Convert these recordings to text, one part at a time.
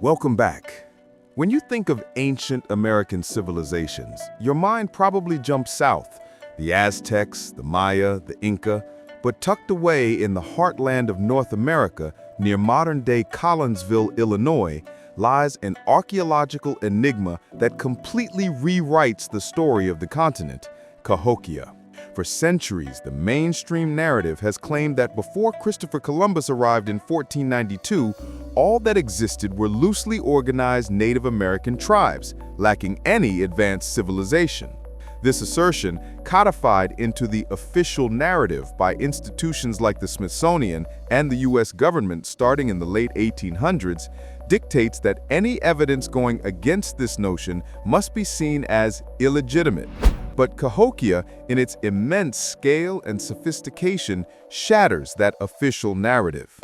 Welcome back. When you think of ancient American civilizations, your mind probably jumps south, the Aztecs, the Maya, the Inca, but tucked away in the heartland of North America near modern-day Collinsville, Illinois, lies an archaeological enigma that completely rewrites the story of the continent, Cahokia. For centuries, the mainstream narrative has claimed that before Christopher Columbus arrived in 1492, all that existed were loosely organized Native American tribes, lacking any advanced civilization. This assertion, codified into the official narrative by institutions like the Smithsonian and the U.S. government starting in the late 1800s, dictates that any evidence going against this notion must be seen as illegitimate. But Cahokia, in its immense scale and sophistication, shatters that official narrative.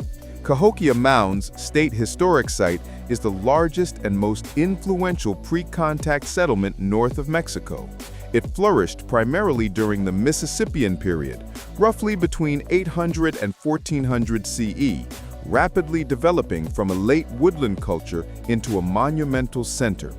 Cahokia Mounds State Historic Site is the largest and most influential pre-contact settlement north of Mexico. It flourished primarily during the Mississippian period, roughly between 800 and 1400 CE, rapidly developing from a late woodland culture into a monumental center.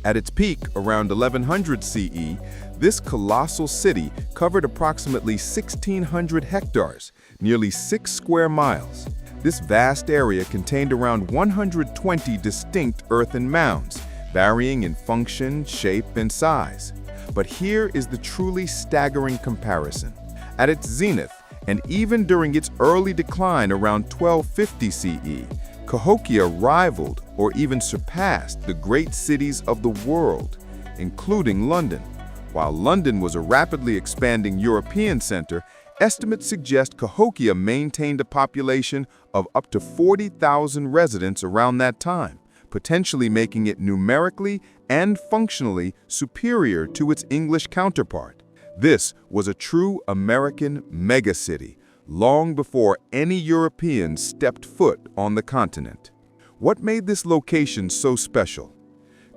At its peak, around 1100 CE, this colossal city covered approximately 1,600 hectares, nearly 6 square miles. This vast area contained around 120 distinct earthen mounds, varying in function, shape, and size. But here is the truly staggering comparison. At its zenith, and even during its early decline around 1250 CE, Cahokia rivaled or even surpassed the great cities of the world, including London. While London was a rapidly expanding European center, estimates suggest Cahokia maintained a population of up to 40,000 residents around that time, potentially making it numerically and functionally superior to its English counterpart. This was a true American megacity, long before any Europeans stepped foot on the continent. What made this location so special?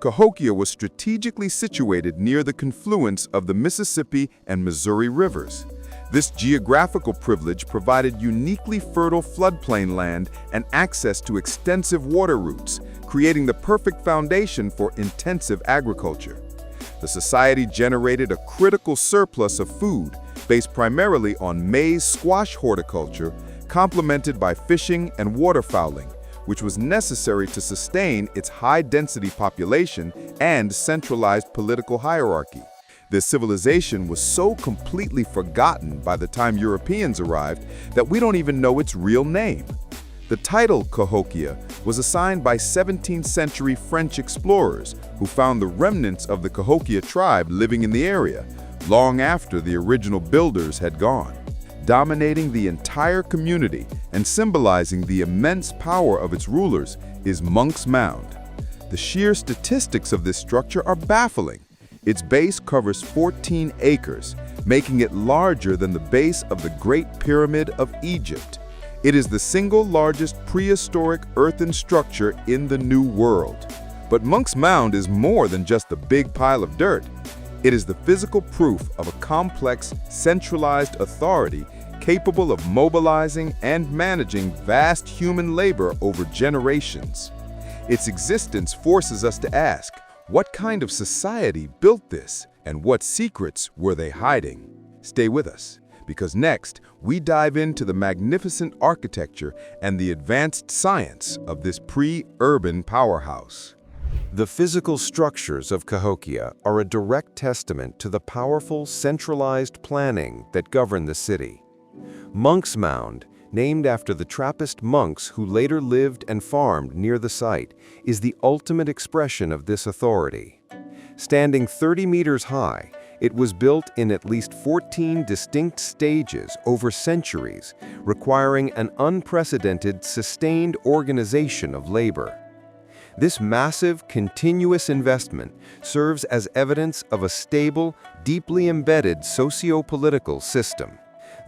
Cahokia was strategically situated near the confluence of the Mississippi and Missouri rivers. This geographical privilege provided uniquely fertile floodplain land and access to extensive water routes, creating the perfect foundation for intensive agriculture. The society generated a critical surplus of food based primarily on maize squash horticulture, complemented by fishing and waterfowling, which was necessary to sustain its high-density population and centralized political hierarchy. This civilization was so completely forgotten by the time Europeans arrived that we don't even know its real name. The title Cahokia was assigned by 17th century French explorers who found the remnants of the Cahokia tribe living in the area, long after the original builders had gone. Dominating the entire community and symbolizing the immense power of its rulers is Monk's Mound. The sheer statistics of this structure are baffling. Its base covers 14 acres, making it larger than the base of the Great Pyramid of Egypt. It is the single largest prehistoric earthen structure in the New World. But Monk's Mound is more than just a big pile of dirt. It is the physical proof of a complex, centralized authority capable of mobilizing and managing vast human labor over generations. Its existence forces us to ask, what kind of society built this, and what secrets were they hiding? Stay with us, because next we dive into the magnificent architecture and the advanced science of this pre-urban powerhouse. The physical structures of Cahokia are a direct testament to the powerful, centralized planning that governed the city. Monk's Mound, named after the Trappist monks who later lived and farmed near the site, is the ultimate expression of this authority. Standing 30 meters high, it was built in at least 14 distinct stages over centuries, requiring an unprecedented, sustained organization of labor. This massive, continuous investment serves as evidence of a stable, deeply embedded socio-political system.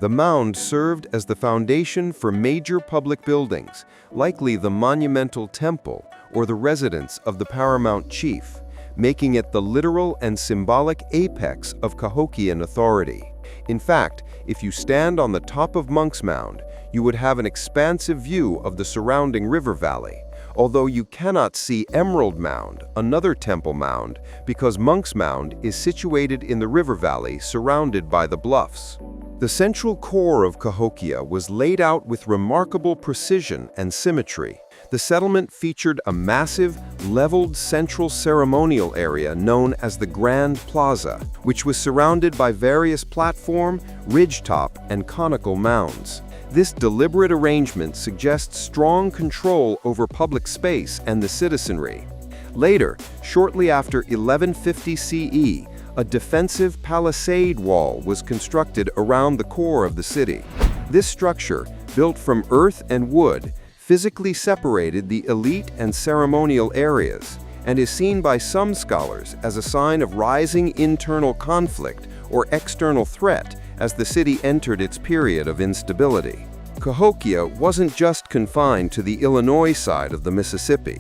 The mound served as the foundation for major public buildings, likely the monumental temple or the residence of the paramount chief, making it the literal and symbolic apex of Cahokian authority. In fact, if you stand on the top of Monk's Mound, you would have an expansive view of the surrounding river valley, although you cannot see Emerald Mound, another temple mound, because Monk's Mound is situated in the river valley surrounded by the bluffs. The central core of Cahokia was laid out with remarkable precision and symmetry. The settlement featured a massive, leveled central ceremonial area known as the Grand Plaza, which was surrounded by various platform, ridgetop, and conical mounds. This deliberate arrangement suggests strong control over public space and the citizenry. Later, shortly after 1150 CE, a defensive palisade wall was constructed around the core of the city. This structure, built from earth and wood, physically separated the elite and ceremonial areas, and is seen by some scholars as a sign of rising internal conflict or external threat as the city entered its period of instability. Cahokia wasn't just confined to the Illinois side of the Mississippi.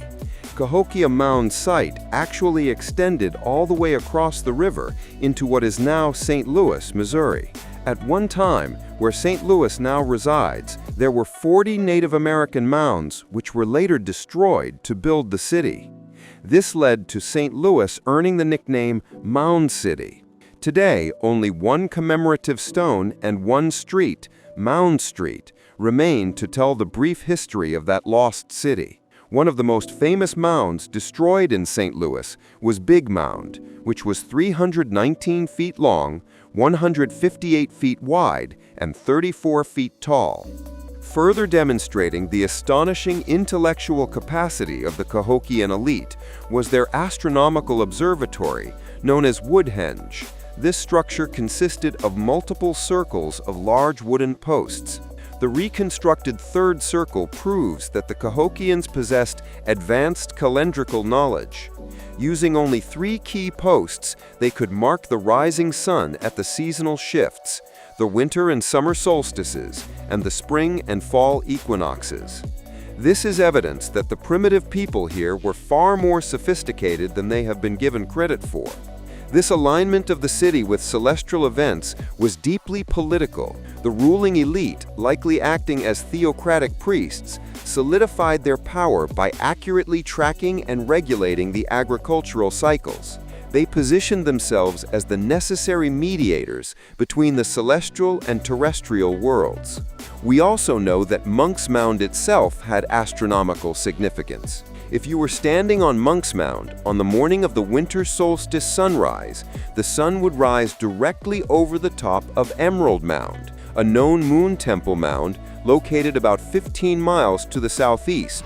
Cahokia Mounds site actually extended all the way across the river into what is now St. Louis, Missouri. At one time, where St. Louis now resides, there were 40 Native American mounds which were later destroyed to build the city. This led to St. Louis earning the nickname Mound City. Today, only one commemorative stone and one street, Mound Street, remain to tell the brief history of that lost city. One of the most famous mounds destroyed in St. Louis was Big Mound, which was 319 feet long, 158 feet wide, and 34 feet tall. Further demonstrating the astonishing intellectual capacity of the Cahokian elite was their astronomical observatory, known as Woodhenge. This structure consisted of multiple circles of large wooden posts. The reconstructed third circle proves that the Cahokians possessed advanced calendrical knowledge. Using only 3 key posts, they could mark the rising sun at the seasonal shifts, the winter and summer solstices, and the spring and fall equinoxes. This is evidence that the primitive people here were far more sophisticated than they have been given credit for. This alignment of the city with celestial events was deeply political. The ruling elite, likely acting as theocratic priests, solidified their power by accurately tracking and regulating the agricultural cycles. They positioned themselves as the necessary mediators between the celestial and terrestrial worlds. We also know that Monk's Mound itself had astronomical significance. If you were standing on Monk's Mound on the morning of the winter solstice sunrise, the sun would rise directly over the top of Emerald Mound, a known moon temple mound located about 15 miles to the southeast.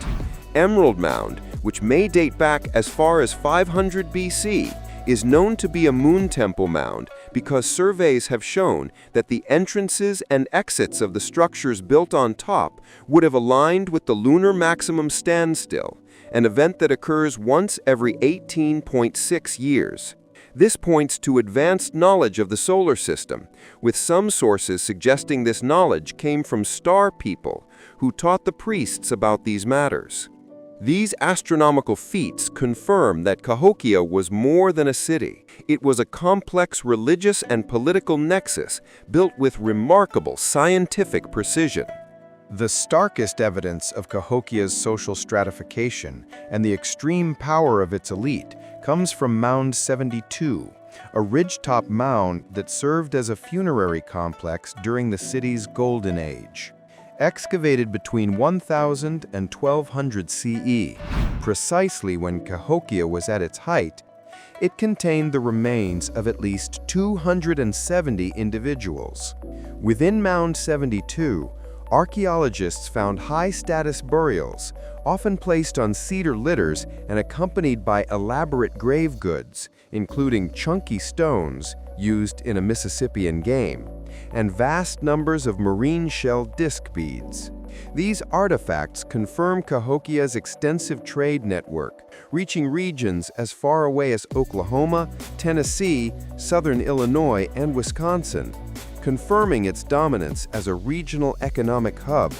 Emerald Mound, which may date back as far as 500 BC, is known to be a moon temple mound because surveys have shown that the entrances and exits of the structures built on top would have aligned with the lunar maximum standstill, an event that occurs once every 18.6 years. This points to advanced knowledge of the solar system, with some sources suggesting this knowledge came from star people who taught the priests about these matters. These astronomical feats confirm that Cahokia was more than a city. It was a complex religious and political nexus built with remarkable scientific precision. The starkest evidence of Cahokia's social stratification and the extreme power of its elite comes from Mound 72, a ridgetop mound that served as a funerary complex during the city's Golden Age. Excavated between 1000 and 1200 CE, precisely when Cahokia was at its height, it contained the remains of at least 270 individuals. Within Mound 72, archaeologists found high-status burials, often placed on cedar litters and accompanied by elaborate grave goods, including chunky stones used in a Mississippian game, and vast numbers of marine shell disc beads. These artifacts confirm Cahokia's extensive trade network, reaching regions as far away as Oklahoma, Tennessee, southern Illinois, and Wisconsin, confirming its dominance as a regional economic hub.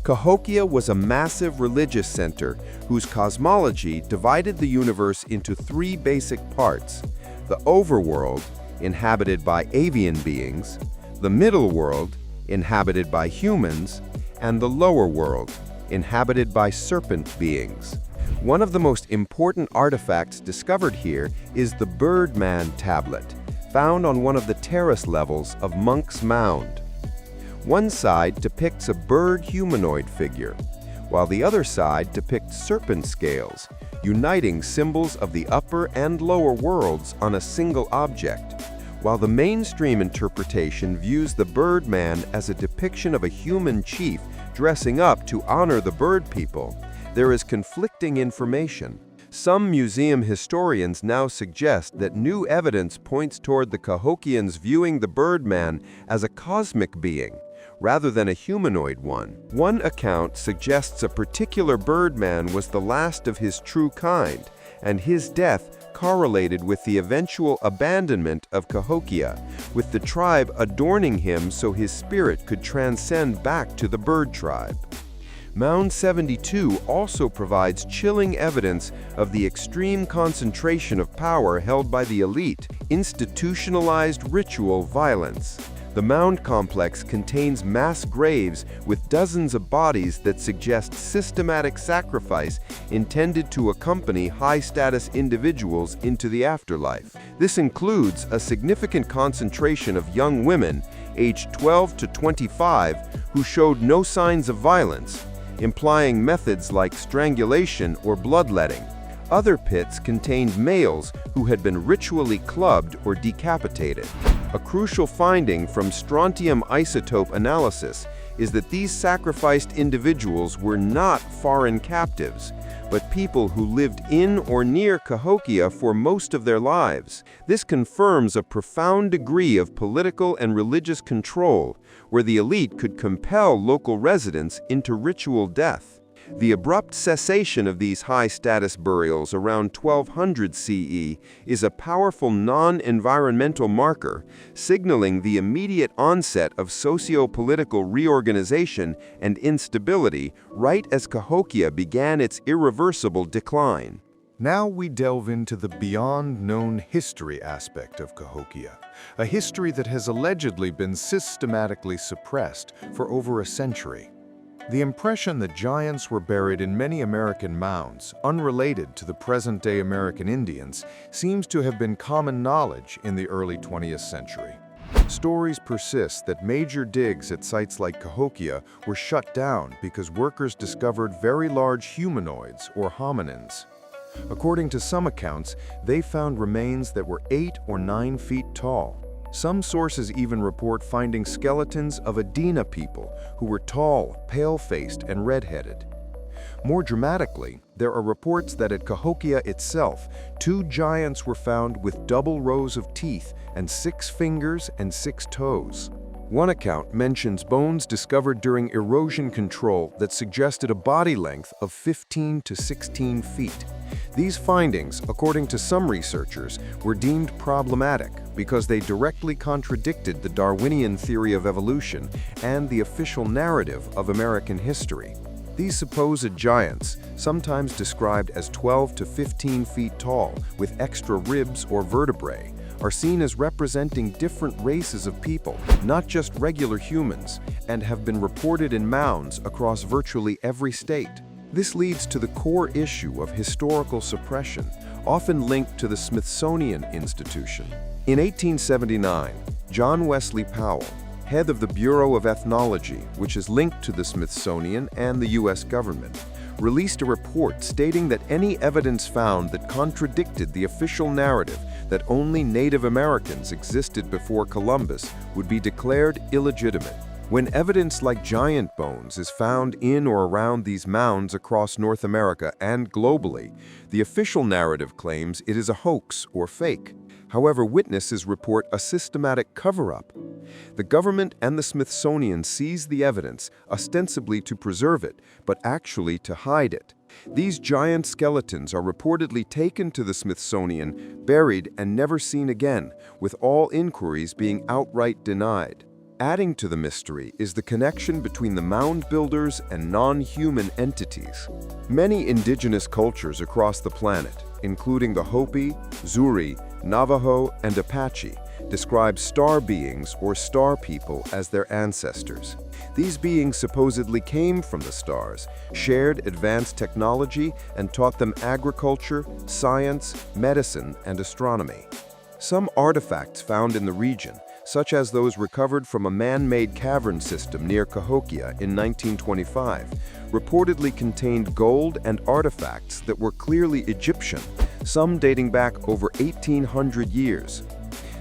Cahokia was a massive religious center whose cosmology divided the universe into 3 basic parts: the overworld, inhabited by avian beings, the middle world, inhabited by humans, and the lower world, inhabited by serpent beings. One of the most important artifacts discovered here is the Birdman tablet, found on one of the terrace levels of Monk's Mound. One side depicts a bird humanoid figure, while the other side depicts serpent scales, uniting symbols of the upper and lower worlds on a single object. While the mainstream interpretation views the Birdman as a depiction of a human chief dressing up to honor the bird people, there is conflicting information. Some museum historians now suggest that new evidence points toward the Cahokians viewing the Birdman as a cosmic being, rather than a humanoid one. One account suggests a particular Birdman was the last of his true kind, and his death correlated with the eventual abandonment of Cahokia, with the tribe adorning him so his spirit could transcend back to the bird tribe. Mound 72 also provides chilling evidence of the extreme concentration of power held by the elite, institutionalized ritual violence. The mound complex contains mass graves with dozens of bodies that suggest systematic sacrifice intended to accompany high-status individuals into the afterlife. This includes a significant concentration of young women, aged 12 to 25, who showed no signs of violence, implying methods like strangulation or bloodletting. Other pits contained males who had been ritually clubbed or decapitated. A crucial finding from strontium isotope analysis is that these sacrificed individuals were not foreign captives, but people who lived in or near Cahokia for most of their lives. This confirms a profound degree of political and religious control, where the elite could compel local residents into ritual death. The abrupt cessation of these high-status burials around 1200 CE is a powerful non-environmental marker, signaling the immediate onset of socio-political reorganization and instability right as Cahokia began its irreversible decline. Now we delve into the beyond-known history aspect of Cahokia, a history that has allegedly been systematically suppressed for over a century. The impression that giants were buried in many American mounds, unrelated to the present-day American Indians, seems to have been common knowledge in the early 20th century. Stories persist that major digs at sites like Cahokia were shut down because workers discovered very large humanoids or hominins. According to some accounts, they found remains that were 8 or 9 feet tall. Some sources even report finding skeletons of Adena people who were tall, pale-faced, and red-headed. More dramatically, there are reports that at Cahokia itself, 2 giants were found with double rows of teeth and 6 fingers and 6 toes. One account mentions bones discovered during erosion control that suggested a body length of 15 to 16 feet. These findings, according to some researchers, were deemed problematic because they directly contradicted the Darwinian theory of evolution and the official narrative of American history. These supposed giants, sometimes described as 12 to 15 feet tall with extra ribs or vertebrae, are seen as representing different races of people, not just regular humans, and have been reported in mounds across virtually every state. This leads to the core issue of historical suppression, often linked to the Smithsonian Institution. In 1879, John Wesley Powell, head of the Bureau of Ethnology, which is linked to the Smithsonian and the U.S. government, released a report stating that any evidence found that contradicted the official narrative that only Native Americans existed before Columbus would be declared illegitimate. When evidence like giant bones is found in or around these mounds across North America and globally, the official narrative claims it is a hoax or fake. However, witnesses report a systematic cover-up. The government and the Smithsonian seize the evidence, ostensibly to preserve it, but actually to hide it. These giant skeletons are reportedly taken to the Smithsonian, buried, and never seen again, with all inquiries being outright denied. Adding to the mystery is the connection between the mound builders and non-human entities. Many indigenous cultures across the planet, including the Hopi, Zuri, Navajo, and Apache, describe star beings or star people as their ancestors. These beings supposedly came from the stars, shared advanced technology, and taught them agriculture, science, medicine, and astronomy. Some artifacts found in the region, such as those recovered from a man-made cavern system near Cahokia in 1925, reportedly contained gold and artifacts that were clearly Egyptian, some dating back over 1,800 years.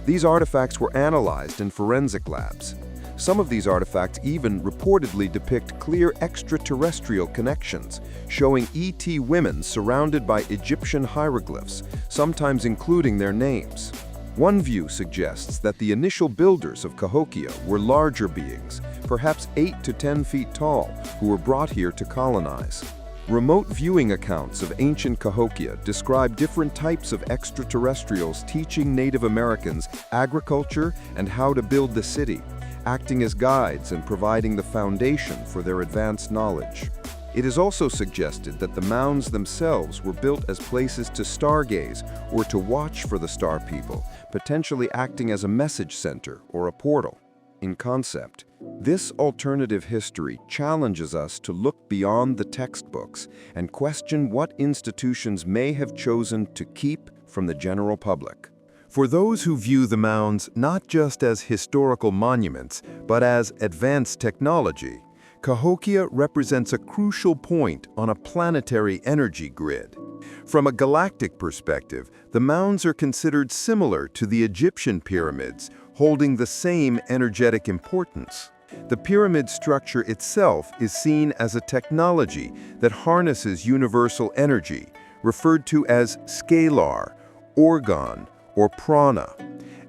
These artifacts were analyzed in forensic labs. Some of these artifacts even reportedly depict clear extraterrestrial connections, showing ET women surrounded by Egyptian hieroglyphs, sometimes including their names. One view suggests that the initial builders of Cahokia were larger beings, perhaps 8 to 10 feet tall, who were brought here to colonize. Remote viewing accounts of ancient Cahokia describe different types of extraterrestrials teaching Native Americans agriculture and how to build the city, acting as guides and providing the foundation for their advanced knowledge. It is also suggested that the mounds themselves were built as places to stargaze or to watch for the star people, potentially acting as a message center or a portal. In concept, this alternative history challenges us to look beyond the textbooks and question what institutions may have chosen to keep from the general public. For those who view the mounds not just as historical monuments, but as advanced technology, Cahokia represents a crucial point on a planetary energy grid. From a galactic perspective, the mounds are considered similar to the Egyptian pyramids, holding the same energetic importance. The pyramid structure itself is seen as a technology that harnesses universal energy, referred to as scalar, orgone, or prana.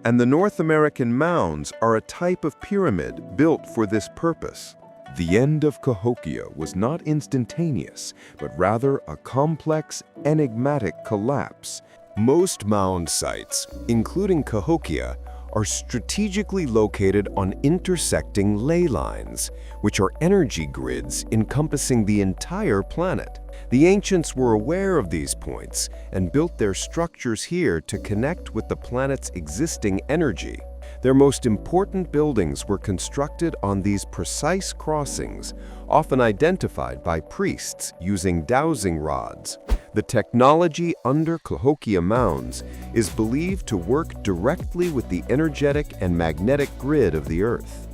And the North American mounds are a type of pyramid built for this purpose. The end of Cahokia was not instantaneous, but rather a complex, enigmatic collapse. Most mound sites, including Cahokia, are strategically located on intersecting ley lines, which are energy grids encompassing the entire planet. The ancients were aware of these points and built their structures here to connect with the planet's existing energy. Their most important buildings were constructed on these precise crossings, often identified by priests using dowsing rods. The technology under Cahokia Mounds is believed to work directly with the energetic and magnetic grid of the Earth.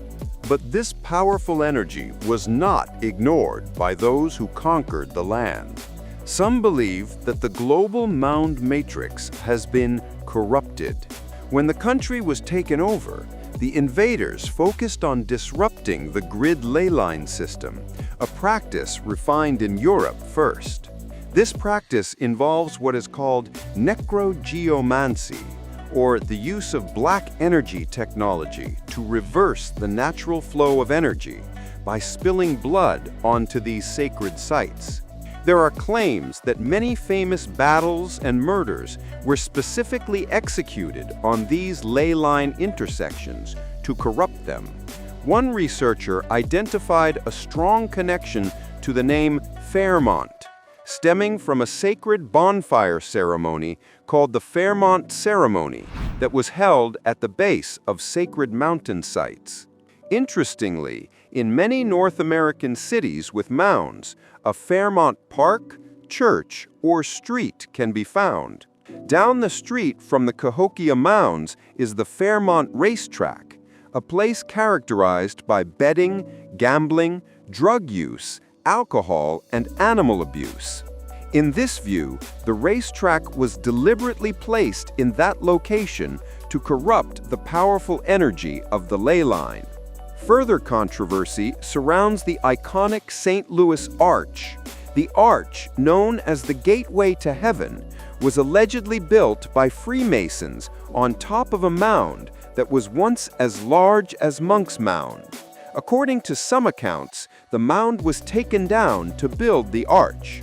But this powerful energy was not ignored by those who conquered the land. Some believe that the global mound matrix has been corrupted. When the country was taken over, the invaders focused on disrupting the grid ley line system, a practice refined in Europe first. This practice involves what is called necrogeomancy, or the use of black energy technology to reverse the natural flow of energy by spilling blood onto these sacred sites. There are claims that many famous battles and murders were specifically executed on these ley line intersections to corrupt them. One researcher identified a strong connection to the name Fairmont, stemming from a sacred bonfire ceremony called the Fairmont Ceremony that was held at the base of sacred mountain sites. Interestingly, in many North American cities with mounds, a Fairmont park, church, or street can be found. Down the street from the Cahokia Mounds is the Fairmont Racetrack, a place characterized by betting, gambling, drug use, alcohol, and animal abuse. In this view, the racetrack was deliberately placed in that location to corrupt the powerful energy of the ley line. Further controversy surrounds the iconic St. Louis Arch. The arch, known as the Gateway to Heaven, was allegedly built by Freemasons on top of a mound that was once as large as Monk's Mound. According to some accounts, the mound was taken down to build the arch.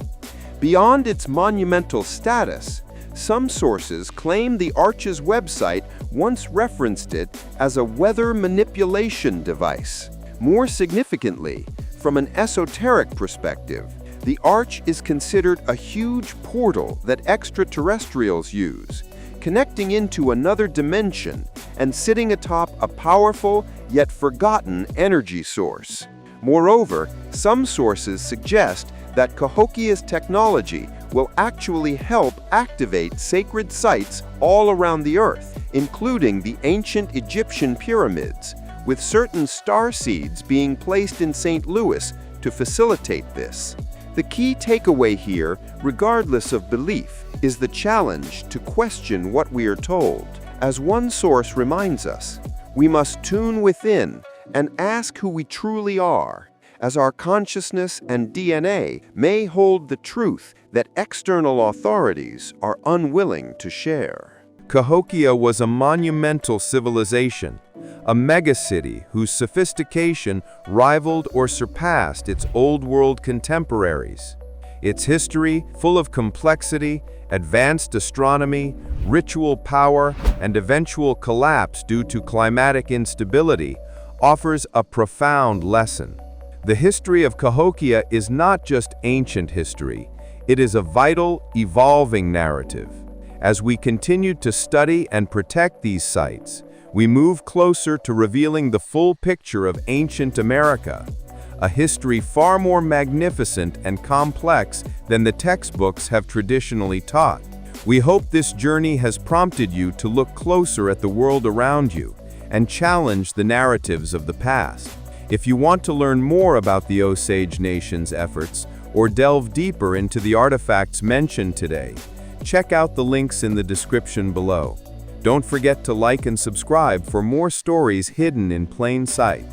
Beyond its monumental status, some sources claim the arch's website once referenced it as a weather manipulation device. More significantly, from an esoteric perspective, the arch is considered a huge portal that extraterrestrials use, connecting into another dimension and sitting atop a powerful yet forgotten energy source. Moreover, some sources suggest that Cahokia's technology will actually help activate sacred sites all around the Earth, including the ancient Egyptian pyramids, with certain star seeds being placed in St. Louis to facilitate this. The key takeaway here, regardless of belief, is the challenge to question what we are told. As one source reminds us, we must tune within and ask who we truly are, as our consciousness and DNA may hold the truth that external authorities are unwilling to share. Cahokia was a monumental civilization, a megacity whose sophistication rivaled or surpassed its Old World contemporaries. Its history, full of complexity, advanced astronomy, ritual power, and eventual collapse due to climatic instability, offers a profound lesson. The history of Cahokia is not just ancient history, it is a vital, evolving narrative. As we continue to study and protect these sites, we move closer to revealing the full picture of ancient America, a history far more magnificent and complex than the textbooks have traditionally taught. We hope this journey has prompted you to look closer at the world around you and challenge the narratives of the past. If you want to learn more about the Osage Nation's efforts or delve deeper into the artifacts mentioned today, check out the links in the description below. Don't forget to like and subscribe for more stories hidden in plain sight.